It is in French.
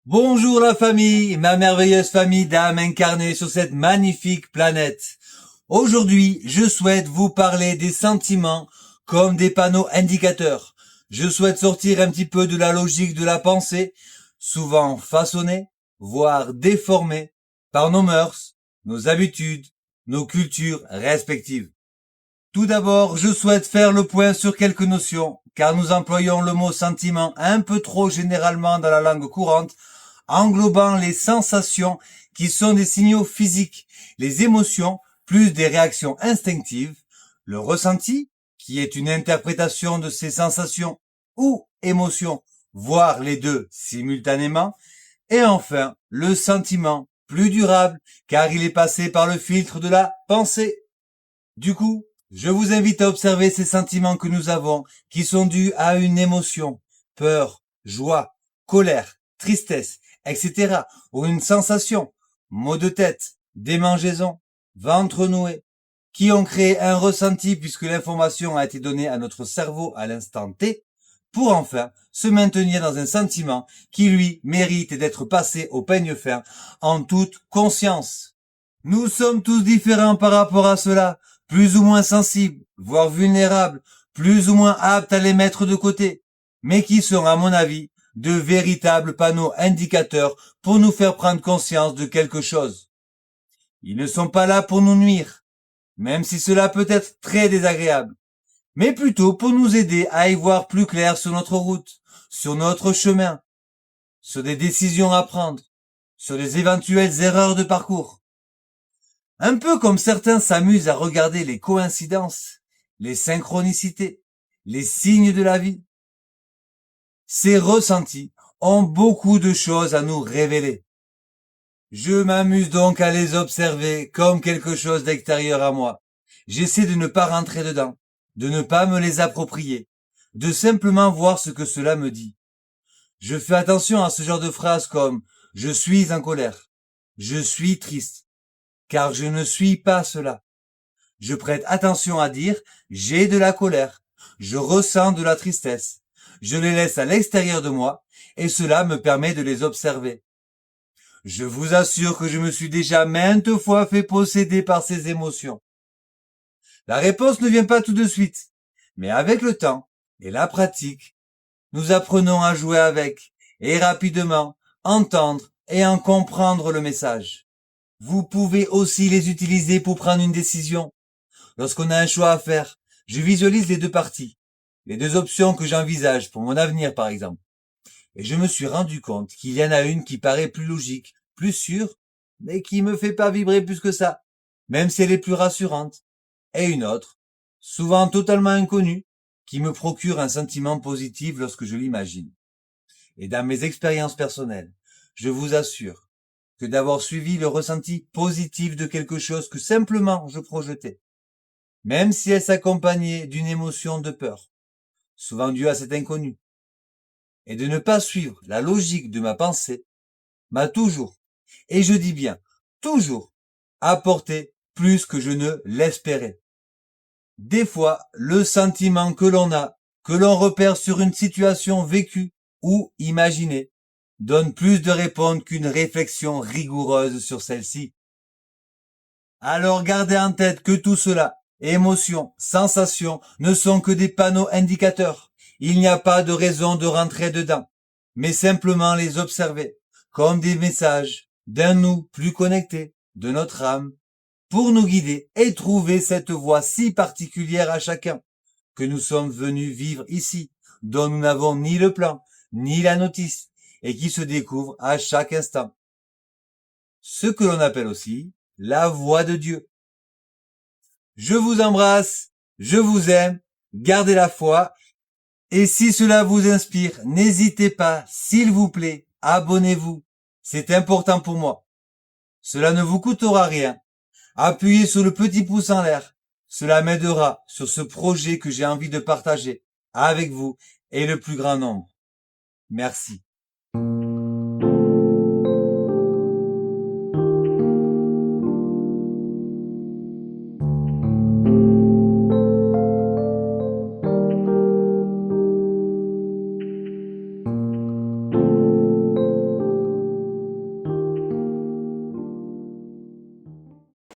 Bonjour la famille, ma merveilleuse famille d'âmes incarnées sur cette magnifique planète. Aujourd'hui, je souhaite vous parler des sentiments comme des panneaux indicateurs. Je souhaite sortir un petit peu de la logique de la pensée, souvent façonnée, voire déformée, par nos mœurs, nos habitudes, nos cultures respectives. Tout d'abord, je souhaite faire le point sur quelques notions, car nous employons le mot sentiment un peu trop généralement dans la langue courante, englobant les sensations qui sont des signaux physiques, les émotions plus des réactions instinctives, le ressenti qui est une interprétation de ces sensations ou émotions, voire les deux simultanément, et enfin le sentiment plus durable car il est passé par le filtre de la pensée. Du coup, je vous invite à observer ces sentiments que nous avons qui sont dus à une émotion, peur, joie, colère, tristesse, etc. ou une sensation, maux de tête, démangeaison, ventre noué, qui ont créé un ressenti puisque l'information a été donnée à notre cerveau à l'instant T, pour enfin se maintenir dans un sentiment qui, lui, mérite d'être passé au peigne fin en toute conscience. Nous sommes tous différents par rapport à cela, plus ou moins sensibles, voire vulnérables, plus ou moins aptes à les mettre de côté, mais qui sont, à mon avis, de véritables panneaux indicateurs pour nous faire prendre conscience de quelque chose. Ils ne sont pas là pour nous nuire, même si cela peut être très désagréable, mais plutôt pour nous aider à y voir plus clair sur notre route, sur notre chemin, sur des décisions à prendre, sur des éventuelles erreurs de parcours. Un peu comme certains s'amusent à regarder les coïncidences, les synchronicités, les signes de la vie. Ces ressentis ont beaucoup de choses à nous révéler. Je m'amuse donc à les observer comme quelque chose d'extérieur à moi. J'essaie de ne pas rentrer dedans, de ne pas me les approprier, de simplement voir ce que cela me dit. Je fais attention à ce genre de phrases comme je suis en colère, je suis triste, car je ne suis pas cela. Je prête attention à dire j'ai de la colère, je ressens de la tristesse. Je les laisse à l'extérieur de moi et cela me permet de les observer. Je vous assure que je me suis déjà maintes fois fait posséder par ces émotions. La réponse ne vient pas tout de suite, mais avec le temps et la pratique, nous apprenons à jouer avec et rapidement entendre et en comprendre le message. Vous pouvez aussi les utiliser pour prendre une décision. Lorsqu'on a un choix à faire, je visualise les deux parties, les deux options que j'envisage pour mon avenir par exemple. Et je me suis rendu compte qu'il y en a une qui paraît plus logique, plus sûre, mais qui me fait pas vibrer plus que ça, même si elle est plus rassurante. Et une autre, souvent totalement inconnue, qui me procure un sentiment positif lorsque je l'imagine. Et dans mes expériences personnelles, je vous assure que d'avoir suivi le ressenti positif de quelque chose que simplement je projetais, même si elle s'accompagnait d'une émotion de peur, souvent due à cet inconnu, et de ne pas suivre la logique de ma pensée, m'a toujours, et je dis bien toujours, apporté plus que je ne l'espérais. Des fois, le sentiment que l'on a, que l'on repère sur une situation vécue ou imaginée, donne plus de réponses qu'une réflexion rigoureuse sur celle-ci. Alors gardez en tête que tout cela, émotions, sensations, ne sont que des panneaux indicateurs. Il n'y a pas de raison de rentrer dedans, mais simplement les observer, comme des messages d'un nous plus connecté, de notre âme, pour nous guider et trouver cette voie si particulière à chacun, que nous sommes venus vivre ici, dont nous n'avons ni le plan, ni la notice, et qui se découvre à chaque instant. Ce que l'on appelle aussi la voix de Dieu. Je vous embrasse, je vous aime, gardez la foi, et si cela vous inspire, n'hésitez pas, s'il vous plaît, abonnez-vous. C'est important pour moi. Cela ne vous coûtera rien. Appuyez sur le petit pouce en l'air. Cela m'aidera sur ce projet que j'ai envie de partager avec vous et le plus grand nombre. Merci.